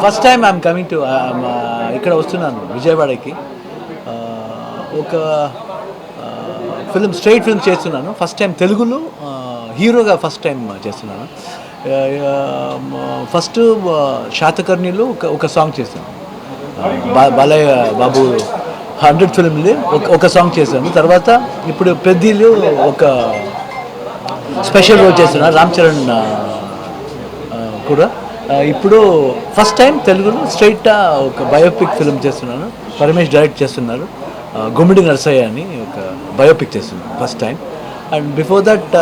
First time I'm coming to ఇక్కడ వస్తున్నాను విజయవాడకి. ఒక ఫిల్మ్ స్ట్రైట్ ఫిల్మ్ చేస్తున్నాను ఫస్ట్ టైం తెలుగులో, హీరోగా ఫస్ట్ టైం చేస్తున్నాను. ఫస్ట్ శాతకర్ణిలో ఒక సాంగ్ చేశాను, బాలయ్య బాబు 100 ఫిల్మ్లో ఒక సాంగ్ చేశాను. తర్వాత ఇప్పుడు పెద్దీలో ఒక స్పెషల్ రోల్ చేస్తున్నాను, రామ్ చరణ్ కూడా. ఇప్పుడు ఫస్ట్ టైం తెలుగులో స్ట్రైట్గా ఒక బయోపిక్ ఫిల్మ్ చేస్తున్నాను, పరమేష్ డైరెక్ట్ చేస్తున్నారు. గుమ్మిడి నరసయ్య అని ఒక బయోపిక్ చేస్తున్నాను first time. And before that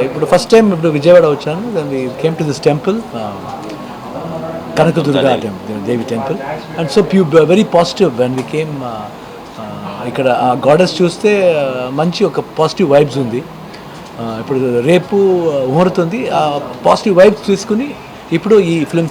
ఇప్పుడు ఫస్ట్ టైం ఇప్పుడు విజయవాడ వచ్చాను. Then we came to this temple, Kanakadurga Devi temple. And so very positive when we came. ఇక్కడ ఆ గాడెస్ చూస్తే మంచి ఒక పాజిటివ్ వైబ్స్ ఉంది. ఇప్పుడు రేపు ముహూర్తుంది, ఆ పాజిటివ్ వైబ్స్ తీసుకుని ఇప్పుడు ఈ ఫిల్మ్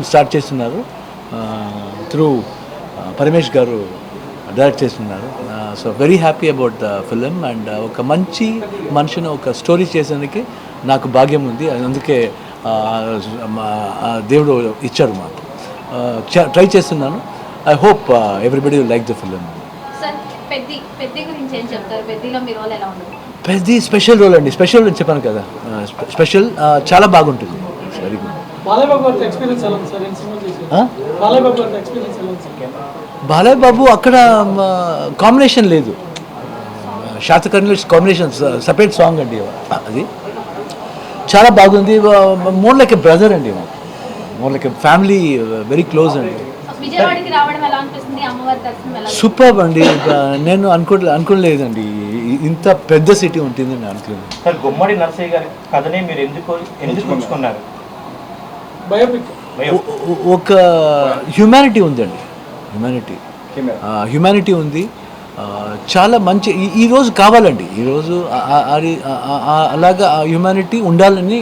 స్టార్ట్ చేస్తున్నారు. త్రూ పరమేష్ గారు డైరెక్ట్ చేస్తున్నారు. So very happy about the film. And ఒక మంచి మనిషిని ఒక స్టోరీ చేసేందుకు నాకు భాగ్యం ఉంది. అందుకే దేవుడు ఇచ్చారు మాకు. ట్రై చేస్తున్నాను. I hope everybody like the film. పెద్ద స్పెషల్ రోల్ అండి. స్పెషల్ అని చెప్పాను కదా, స్పెషల్ చాలా బాగుంటుంది. Very good. బాలయ్య బాబు అక్కడ కాంబినేషన్ లేదు, శాతకర్ణిలో కాంబినేషన్ సపరేట్ సాంగ్ అండి. అది చాలా బాగుంది. మోర్ లైక్ ఎ బ్రదర్ అండి, more like a family, very close అండి. సూపర్ అండి. నేను అనుకోలేదండి ఇంత పెద్ద సిటీ ఉంటుందని అనుకోలేదు. సార్, గుమ్మడి నరసయ్య గారి కథనే మీరు ఎందుకు ఎంచుకున్నారు? ఒక హ్యూమానిటీ ఉందండి, హ్యూమానిటీ ఉంది. చాలా మంచి ఈరోజు కావాలండి, ఈరోజు అలాగా ఆ హ్యూమానిటీ ఉండాలని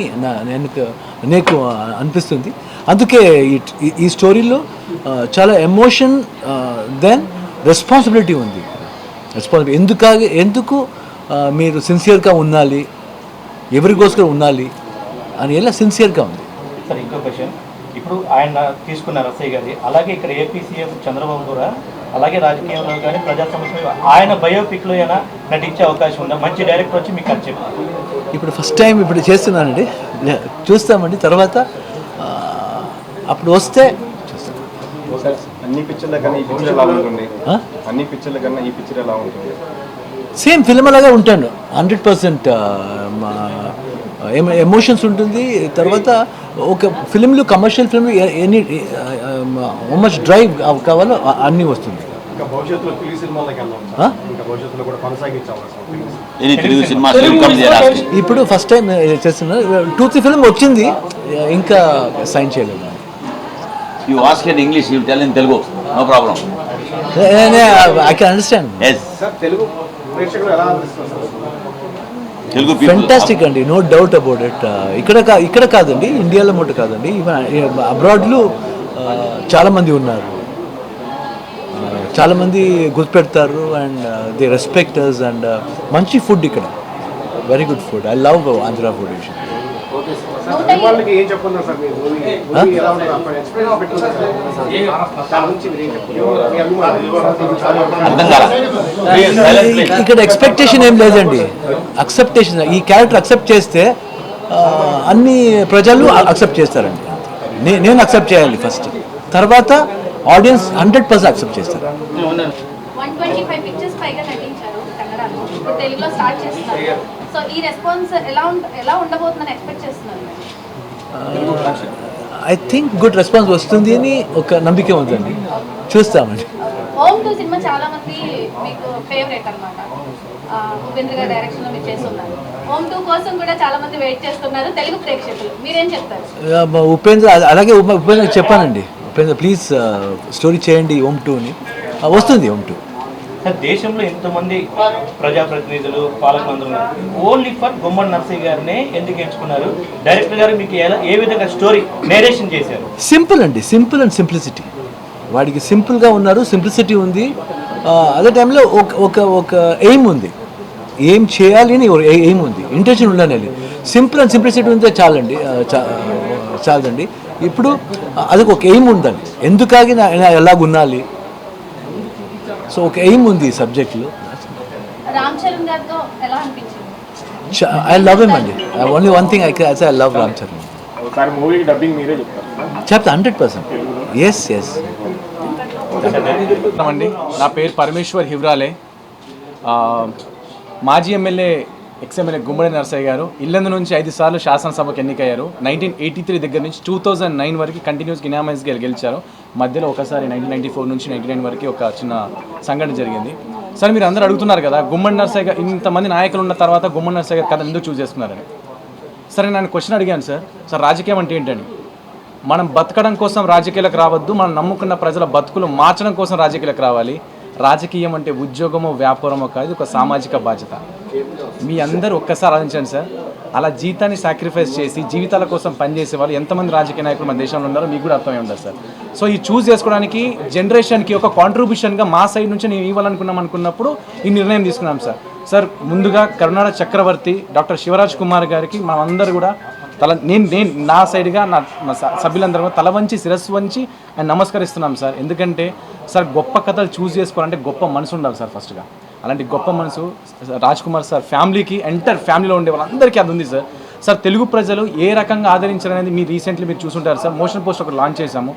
నాకు అనిపిస్తుంది. అందుకే ఈ స్టోరీలో చాలా ఎమోషన్ దెన్ రెస్పాన్సిబిలిటీ ఉంది. ఎందుకు మీరు సిన్సియర్గా ఉండాలి, ఎవరికోసం ఉండాలి అని ఎలా సిన్సియర్గా ఉంది. సార్, ఇంకో క్వశ్చన్. ఇప్పుడు ఆయన తీసుకున్న రసయ్య గారి, అలాగే ఇక్కడ ఏపీ సీఎం చంద్రబాబు కూడా అలాగే రాజకీయంలో కానీ ప్రజా సమస్యలు ఆయన బయోపిక్లో అయినా నటించే అవకాశం ఉందా? మంచి డైరెక్టర్ వచ్చి మీకు అది చెప్పారు. ఇప్పుడు ఫస్ట్ టైం ఇప్పుడు చేస్తున్నానండి, చూస్తామండి. తర్వాత అప్పుడు వస్తే చూస్తాం. అన్ని పిక్చర్ల కన్నా ఈ పిక్చర్ ఎలా ఉంటుంది? అన్ని పిక్చర్ల కన్నా ఈ పిక్చర్ ఎలా ఉంటుంది? సేమ్ ఫిల్మ్ లాగా ఉంటాను. 100% ఎమోషన్స్ ఉంటుంది. తర్వాత ఒక ఫిల్మ్లో commercial film any how much drive కావాలో అన్నీ వస్తుంది. ఇప్పుడు ఫస్ట్ టైం చేస్తున్నా, 2-3 ఫిల్మ్ వచ్చింది, ఇంకా సైన్ చేయలేదు. You ask in English, you tell in Telugu, no problem. I can understand. Yes. Sir, Telugu ప్రేక్షకులు ఎలా అనిపిస్తుంది? Telugu people. Fantastic అండి, నో డౌట్ అబౌట్ ఇట్. ఇక్కడ కాదండి, ఇండియాలో మటు కాదండి, ఈవెన్ అబ్రాడ్లో చాలామంది ఉన్నారు, చాలామంది గుర్తుపెడతారు. And they respecters. అండ్ మంచి ఫుడ్ ఇక్కడ, very good food. I love Andhra food. వాళ్ళకి ఏం చెప్పుకున్నారు సార్? మీరు ఎలా ఉంటారు? ఇక్కడ ఎక్స్పెక్టేషన్ ఏం లేదండి, అక్సెప్టేషన్. ఈ క్యారెక్టర్ అక్సెప్ట్ చేస్తే అన్ని ప్రజలు అక్సెప్ట్ చేస్తారండి. నేను అక్సెప్ట్ చేయాలి ఫస్ట్, తర్వాత ఆడియన్స్ 100% అక్సెప్ట్ చేస్తారు. 125 పిక్చర్స్ పైగా నటించారు కన్నడలో, ఇప్పుడు తెలుగులో స్టార్ట్ చేస్తున్నారు. సో ఈ రెస్పాన్స్ ఎలా ఉండబోతుందని ఎక్స్పెక్ట్ చేస్తున్నారు? ఐ థింక్ గుడ్ రెస్పాన్స్ వస్తుంది అని ఒక నమ్మకం ఉందండి, చూస్తామండి. హోమ్ 2 సినిమా చాలా మంది మీకు ఫేవరెట్ అన్నమాట. ఉపేంద్ర గారి డైరెక్షన్లో మీరు చేస్తున్నారు. హోమ్ 2 కోసం కూడా చాలా మంది వెయిట్ చేస్తున్నారు తెలుగు ప్రేక్షకులు. మీరేం చెప్తారు? ఉపేంద్ర, అలాగే ఉపేంద్ర చెప్పానండి, ఉపేంద్ర ప్లీజ్ స్టోరీ చేయండి హోమ్ 2 అని. వస్తుంది హోమ్ 2. సార్, దేశంలో ఎంతోమంది ప్రజాప్రతినిధులు, పాలకులందరూ ఓన్లీ ఫర్ గుమ్మడి నరసయ్య గారినే ఎందుకు ఎంచుకున్నారు? డైరెక్టర్ గారు మీకు ఏ విధంగా స్టోరీ నేరేషన్ చేశారు? సింపుల్ అండి, సింపుల్ అండ్ సింప్లిసిటీ. వాడికి సింపుల్గా ఉన్నారు, సింప్లిసిటీ ఉంది. అదే టైంలో ఒక ఎయిమ్ ఉంది, ఏం చేయాలి అని ఎయిమ్ ఉంది, ఇంటెన్షన్ ఉండాలి. సింపుల్ అండ్ సింప్లిసిటీ ఉంటే చాలండి, చాలండి. ఇప్పుడు అదొక ఒక ఎయిమ్ ఉందండి, ఎందుకాగి ఎలాగ ఉండాలి. సో ఒక ఎయిమ్ ఉంది ఈ సబ్జెక్ట్లో. రామ్ చరణ్ గారితో ఎలా అనిపించింది? ఐ లవ్ హిమ్ అండి. Only one thing I love Ram Charan. ఒకసారి మూవీ డబ్బింగ్ మీరే చెప్తారు. చెప్తా 100%. ఎస్ అండి, నా పేరు పరమేశ్వర్ హివ్రాలే. మాజీ ఎమ్మెల్యే ఎక్స్ఎమ్మెల్యే గుమ్మడి నరసయ్య గారు ఇల్లందు నుంచి 5 సార్లు శాసనసభకు ఎన్నికయ్యారు. 1983 దగ్గర నుంచి 2009 వరకు కంటిన్యూస్గా ఇనామస్గా గెలిచారు. మధ్యలో ఒకసారి 1994 నుంచి 1999 వరకు ఒక చిన్న సంఘటన జరిగింది. సార్ మీరు అందరూ అడుగుతున్నారు కదా, గుమ్మడి నరసయ్య గారు ఇంతమంది నాయకులు ఉన్న తర్వాత గుమ్మడి నరసయ్య గారు కథ ఎందుకు చూస్ చేసుకున్నారని. సరే నేను క్వశ్చన్ అడిగాను సార్ రాజకీయం అంటే ఏంటని. మనం బతకడం కోసం రాజకీయాలకు రావద్దు, మనం నమ్ముకున్న ప్రజల బతుకులు మార్చడం కోసం రాజకీయాలకు రావాలి. రాజకీయం అంటే ఉద్యోగమో వ్యాపారమో కాదు, ఒక సామాజిక బాధ్యత. మీ అందరూ ఒక్కసారి ఆలోచించండి సార్, అలా జీతాన్ని సాక్రిఫైస్ చేసి జీవితాల కోసం పనిచేసే వాళ్ళు ఎంతమంది రాజకీయ నాయకులు మన దేశంలో ఉన్నారో మీకు కూడా అర్థమై ఉండదు సార్. సో ఈ చూస్ చేసుకోవడానికి జనరేషన్కి ఒక కాంట్రిబ్యూషన్గా మా సైడ్ నుంచి నేను ఇవ్వాలనుకున్నప్పుడు ఈ నిర్ణయం తీసుకున్నాం సార్. ముందుగా కర్ణాటక చక్రవర్తి డాక్టర్ శివరాజ్ కుమార్ గారికి మనమందరూ కూడా నేను నా సైడ్గా నా సభ్యులందరూ తల వంచి శిరస్సు వంచి ఆయన నమస్కరిస్తున్నాం సార్. ఎందుకంటే సార్ గొప్ప కథలు చూస్ చేసుకోవాలంటే గొప్ప మనసు ఉండాలి సార్. ఫస్ట్గా అలాంటి గొప్ప మనసు రాజ్ కుమార్ సార్ ఫ్యామిలీకి, ఎంటర్ ఫ్యామిలీలో ఉండే వాళ్ళందరికీ అది ఉంది సార్. తెలుగు ప్రజలు ఏ రకంగా ఆదరించారనేది మీరు రీసెంట్లీ మీరు చూసుంటారు సార్. మోషన్ పోస్ట్ ఒకటి లాంచ్ చేశాము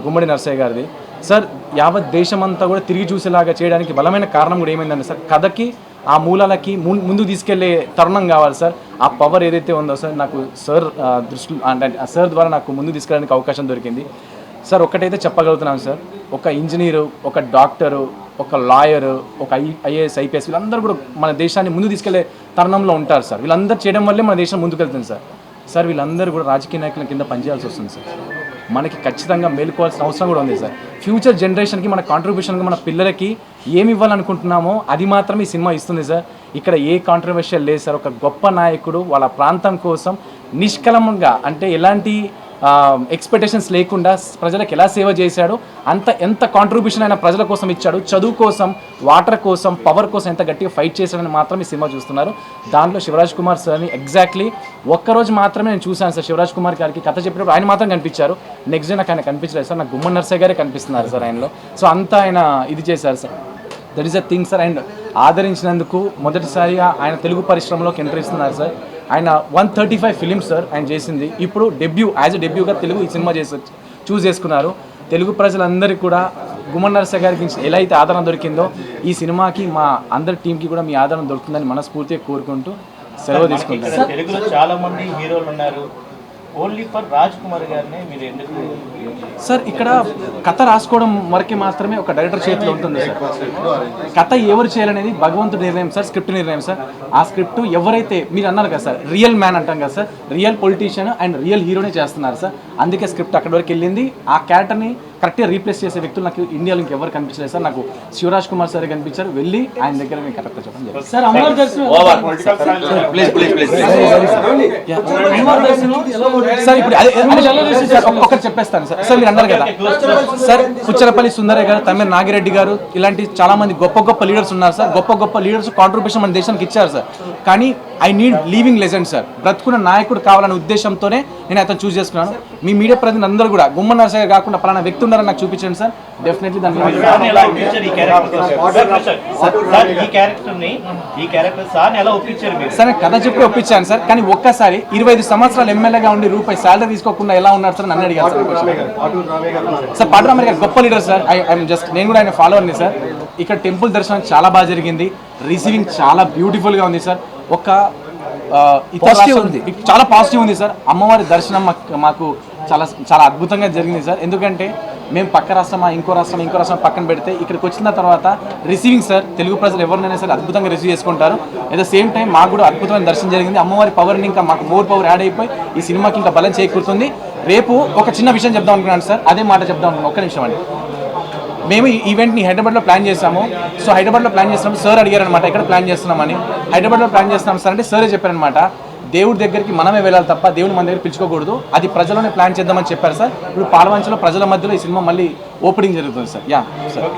గుమ్మడి నరసయ్య గారిది సార్. యావత్ దేశమంతా కూడా తిరిగి చూసేలాగా చేయడానికి బలమైన కారణం కూడా ఏమైందంటే సార్, కథకి ఆ మూలాలకి ముందుకు తీసుకెళ్లే తరుణం కావాలి సార్. ఆ పవర్ ఏదైతే ఉందో సార్, నాకు సార్ దృష్టిలో అంటే సార్ ద్వారా నాకు ముందుకు తీసుకెళ్ళడానికి అవకాశం దొరికింది సార్. ఒక్కటైతే చెప్పగలుగుతున్నాను సార్, ఒక ఇంజనీరు, ఒక డాక్టరు, ఒక లాయరు, ఒక ఐఏఎస్ ఐపీఎస్ వీళ్ళందరూ కూడా మన దేశాన్ని ముందుకు తీసుకెళ్లే తరుణంలో ఉంటారు సార్. వీళ్ళందరూ చేయడం వల్లే మన దేశం ముందుకెళ్తుంది సార్. వీళ్ళందరూ కూడా రాజకీయ నాయకుల కింద పనిచేయాల్సి వస్తుంది సార్. మనకి ఖచ్చితంగా మేలుకోవాల్సిన అవసరం కూడా ఉంది సార్. ఫ్యూచర్ జనరేషన్కి మన కాంట్రిబ్యూషన్గా మన పిల్లలకి ఏమి ఇవ్వాలనుకుంటున్నామో అది మాత్రమే ఈ సినిమా ఇస్తుంది సార్. ఇక్కడ ఏ కాంట్రవర్షియల్ లేదు సార్. ఒక గొప్ప నాయకుడు వాళ్ళ ప్రాంతం కోసం నిష్కలంగా, అంటే ఎలాంటి ఎక్స్పెక్టేషన్స్ లేకుండా ప్రజలకు ఎలా సేవ చేశాడు, ఎంత కాంట్రిబ్యూషన్ అయినా ప్రజల కోసం ఇచ్చాడు, చదువు కోసం, వాటర్ కోసం, పవర్ కోసం ఎంత గట్టిగా ఫైట్ చేశాడని మాత్రం ఈ సినిమా చూస్తున్నారు. దాంట్లో శివరాజ్ కుమార్ సార్ని ఎగ్జాక్ట్లీ ఒక్కరోజు మాత్రమే నేను చూశాను సార్. శివరాజ్ కుమార్ గారికి కథ చెప్పినప్పుడు ఆయన మాత్రం కనిపించారు. నెక్స్ట్ డే నాకు ఆయన కనిపించలేదు సార్. నాకు గుమ్మడి నరసయ్య గారే కనిపిస్తున్నారు సార్ ఆయనలో. సో అంతా ఆయన ఇది చేశారు sir. That is a thing sir. And ఆదరించినందుకు మొదటిసారిగా ఆయన తెలుగు పరిశ్రమలోకి ఎంటర్ ఇస్తున్నారు సార్. ఆయన 135 ఫిలిమ్స్ సార్ ఆయన చేసింది. ఇప్పుడు యాజ్ ఎ డెబ్యూగా తెలుగు ఈ సినిమా చూస్ చేసుకున్నారు. తెలుగు ప్రజలందరికీ కూడా గుమ్మడి నరసయ్య గారికి ఎలా అయితే ఆదరణ దొరికిందో ఈ సినిమాకి మా అందరి టీంకి కూడా మీ ఆదరణ దొరుకుతుందని మనస్ఫూర్తిగా కోరుకుంటూ సెలవు తీసుకుంటారు. తెలుగులో చాలా మంది హీరోలు ఉన్నారు, ఓన్లీ ఫర్ రాజ్ కుమార్ గారిని మీరు ఎందుకు సార్? ఇక్కడ కథ రాసుకోవడం వరకే మాత్రమే ఒక డైరెక్టర్ చేతిలో ఉంటుంది సార్. కథ ఎవరు చేయాలనేది భగవంతుడి నిర్ణయం సార్, స్క్రిప్ట్ నిర్ణయం సార్. ఆ స్క్రిప్ట్ ఎవరైతే మీరు అన్నారు కదా సార్, రియల్ మ్యాన్ అంటాం కదా sir, real politician and real హీరోనే చేస్తున్నారు సార్. అందుకే స్క్రిప్ట్ అక్కడి వరకు వెళ్ళింది. ఆ క్యారెక్టర్ని కరెక్ట్గా రీప్లేస్ చేసే వ్యక్తులు నాకు ఇండియాలో ఇంకెవరు కనిపించలేదు సార్. నాకు శివరాజ్ కుమార్ సార్ కనిపించారు. వెళ్ళి ఆయన దగ్గర మీకు కరెక్ట్గా చెప్పడం జరిగింది సార్. సార్ ఇప్పుడు ఒకటి చెప్పేస్తాను సార్. మీరు అన్నారు కదా సార్, పుచ్చలపల్లి సుందరయ్య గారు, తమిళ నాగిరెడ్డి గారు, ఇలాంటి చాలా మంది గొప్ప లీడర్స్ ఉన్నారు సార్. గొప్ప లీడర్స్ కాంట్రిబ్యూషన్ మన దేశానికి ఇచ్చారు సార్. కానీ I need leaving legend sir. బ్రతుకున్న నాయకుడు కావాలనే ఉద్దేశంతోనే నేను అతను చూస్ చేసుకున్నాను. మీ మీడియా ప్రతినిధులు అందరూ కూడా గుమ్మడి నరసయ్య కాకుండా పలానా వ్యక్తి ఉన్నారని నాకు చూపించండి సార్. డెఫినెట్లీ దాన్ని సార్ కథ చెప్పి ఒప్పించాను సార్. కానీ ఒక్కసారి 25 సంవత్సరాలు ఎమ్మెల్యేగా ఉండి రూపాయి శాలరీ తీసుకోకుండా ఎలా ఉన్నారు సార్ నన్ను అడిగారు సార్. పాటు రామయ్య గారు గొప్ప లీడర్ సార్. ఐఎమ్ జస్ట్ నేను కూడా ఆయన ఫాలోవర్ని సార్. ఇక్కడ టెంపుల్ దర్శనం చాలా బాగా జరిగింది. రిసీవింగ్ చాలా బ్యూటిఫుల్గా ఉంది సార్. ఒక చాలా పాజిటివ్ ఉంది సార్. అమ్మవారి దర్శనం మాకు చాలా అద్భుతంగా జరిగింది సార్. ఎందుకంటే మేము పక్క రాష్ట్రం ఇంకో రాష్ట్రం పక్కన పెడితే ఇక్కడికి వచ్చిన తర్వాత రిసీవింగ్ సార్, తెలుగు ప్రజలు ఎవరినైనా సరే అద్భుతంగా రిసీవ్ చేసుకుంటారు. అట్ ద సేమ్ టైం మాకు కూడా అద్భుతమైన దర్శనం జరిగింది. అమ్మవారి పవర్ని ఇంకా మాకు మోర్ పవర్ యాడ్ అయిపోయి ఈ సినిమాకి ఇంకా బలం చేకూరుతుంది. రేపు ఒక చిన్న విషయం చెప్దాం అనుకున్నాను సార్. అదే మాట చెప్దాం అనుకున్నాను. ఒక్క నిమిషం అండి. మేము ఈ ఈవెంట్ని హైదరాబాద్లో ప్లాన్ చేసాము. సో హైదరాబాద్లో ప్లాన్ చేస్తున్నాం. సార్ అడిగారనమాట ఎక్కడ ప్లాన్ చేస్తున్నామని. హైదరాబాద్లో ప్లాన్ చేస్తున్నాం సార్ అంటే సారే చెప్పారనమాట, దేవుడి దగ్గరికి మనమే వెళ్ళాలి తప్ప దేవుని మన దగ్గర పిలుచుకోకూడదు, అది ప్రజలోనే ప్లాన్ చేద్దామని చెప్పారు సార్. ఇప్పుడు పాలవంచలో ప్రజల మధ్యలో ఈ సినిమా మళ్ళీ ఓపెనింగ్ జరుగుతుంది సార్. Yeah sir.